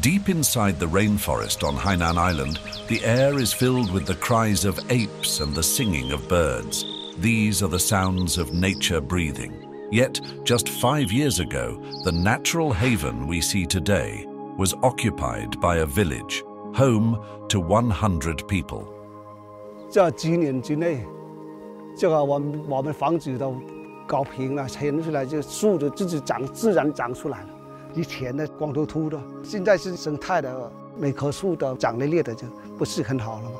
Deep inside the rainforest on Hainan Island, the air is filled with the cries of apes and the singing of birds. These are the sounds of nature breathing. Yet, just 5 years ago, the natural haven we see today was occupied by a village, home to 100 people. 这几年之内，这个我们房子都搞平了，填出来，这树就自然长出来了。以前的光秃秃的，现在是生态的，每棵树都长得裂的，就不是很好了吗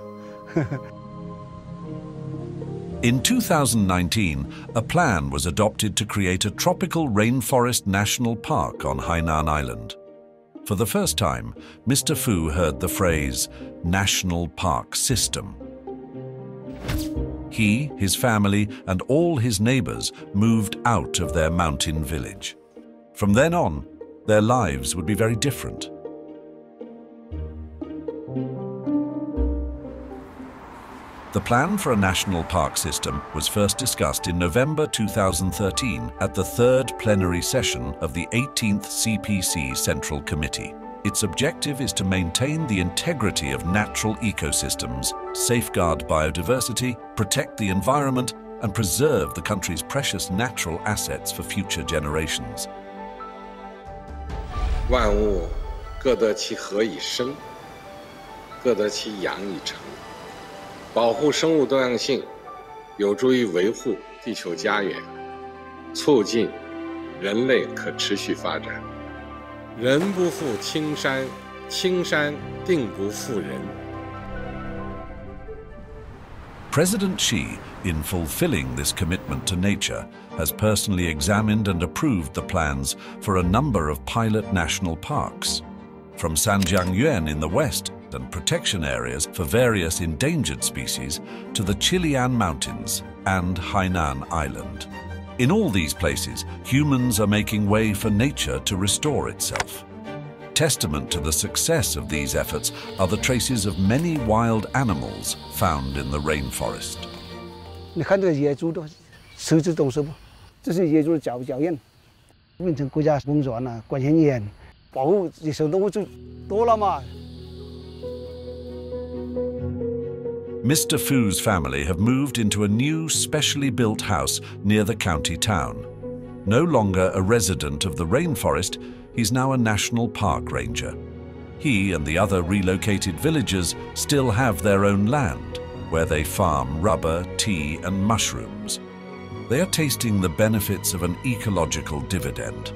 ？In 2019, a plan was adopted to create a tropical rainforest national park on Hainan Island. For the first time, Mr. Fu heard the phrase, National Park System. He, his family, and all his neighbors moved out of their mountain village. From then on, their lives would be very different. The plan for a national park system was first discussed in November 2013 at the third plenary session of the 18th CPC Central Committee. Its objective is to maintain the integrity of natural ecosystems, safeguard biodiversity, protect the environment, and preserve the country's precious natural assets for future generations. 万物各得其和以生，各得其养以成。保护生物多样性，有助于维护地球家园，促进人类可持续发展。人不负青山，青山定不负人。 President Xi, in fulfilling this commitment to nature, has personally examined and approved the plans for a number of pilot national parks. From Sanjiangyuan in the west and protection areas for various endangered species to the Qilian Mountains and Hainan Island. In all these places, humans are making way for nature to restore itself. Testament to the success of these efforts are the traces of many wild animals found in the rainforest. 你看这个野猪的食指动是不？这是野猪的脚印，变成国家公园了，管很严，保护野生动物就多了嘛。 Mr. Fu's family have moved into a new, specially built house near the county town. No longer a resident of the rainforest, he's now a national park ranger. He and the other relocated villagers still have their own land, where they farm rubber, tea, and mushrooms. They are tasting the benefits of an ecological dividend.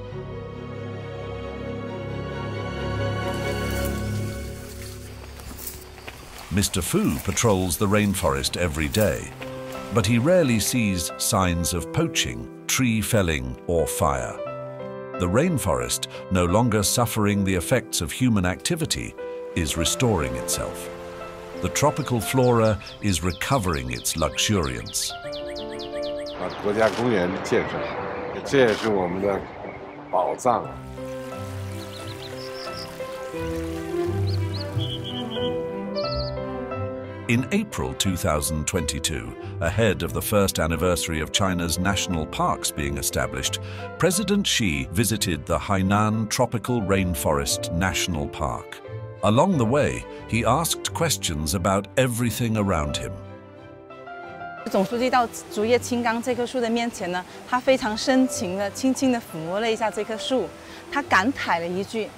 Mr. Fu patrols the rainforest every day, but he rarely sees signs of poaching, tree felling, or fire. The rainforest, no longer suffering the effects of human activity, is restoring itself. The tropical flora is recovering its luxuriance. 国家公园建设，这也是我们的宝藏。 In April 2022, ahead of the first anniversary of China's national parks being established, President Xi visited the Hainan Tropical Rainforest National Park. Along the way, he asked questions about everything around him. 总书记到竹叶青冈这棵树的面前呢，他非常深情地、轻轻地抚摸了一下这棵树，他感慨了一句：“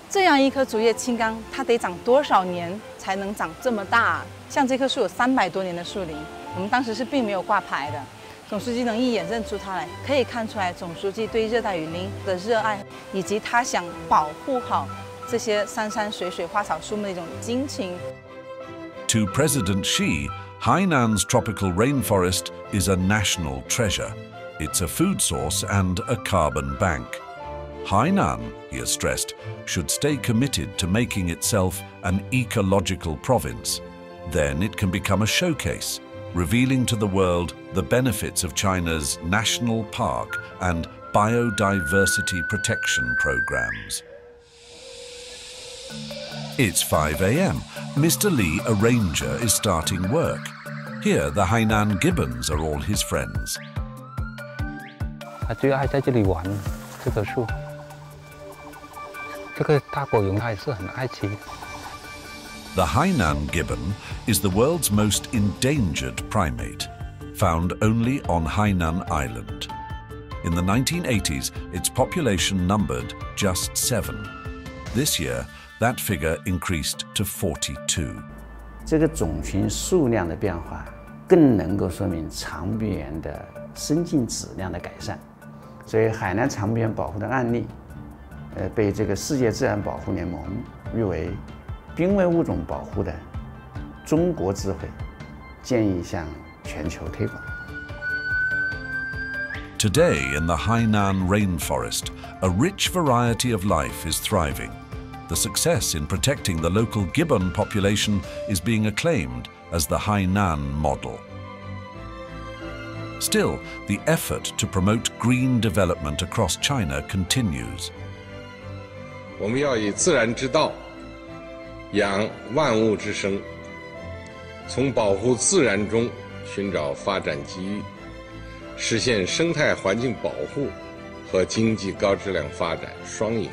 这样一棵竹叶青冈，它得长多少年才能长这么大？像这棵树有300多年的树龄，我们当时是并没有挂牌的。总书记能一眼认出它来，可以看出来总书记对热带雨林的热爱，以及他想保护好这些山山水水、花草树木的一种激情。” To President Xi, Hainan's tropical rainforest is a national treasure. It's a food source and a carbon bank. Hainan, he has stressed, should stay committed to making itself an ecological province. Then it can become a showcase, revealing to the world the benefits of China's national park and biodiversity protection programs. It's 5 a.m. Mr. Li, a ranger, is starting work. Here, the Hainan gibbons are all his friends. 他最爱在这里玩这棵树。这个大果蝇它也是很爱吃。 The Hainan gibbon is the world's most endangered primate, found only on Hainan Island. In the 1980s, its population numbered just 7. This year, that figure increased to 42. 这个种群数量的变化，更能够说明长臂猿的生境质量的改善。所以，海南长臂猿保护的案例，被这个世界自然保护联盟誉为濒危物种保护的中国智慧，建议向全球推广。 Today, in the Hainan Rainforest, a rich variety of life is thriving. The success in protecting the local gibbon population is being acclaimed as the Hainan model. Still, the effort to promote green development across China continues. 我们要以自然之道养万物之生，从保护自然中寻找发展机遇，实现生态环境保护和经济高质量发展双赢。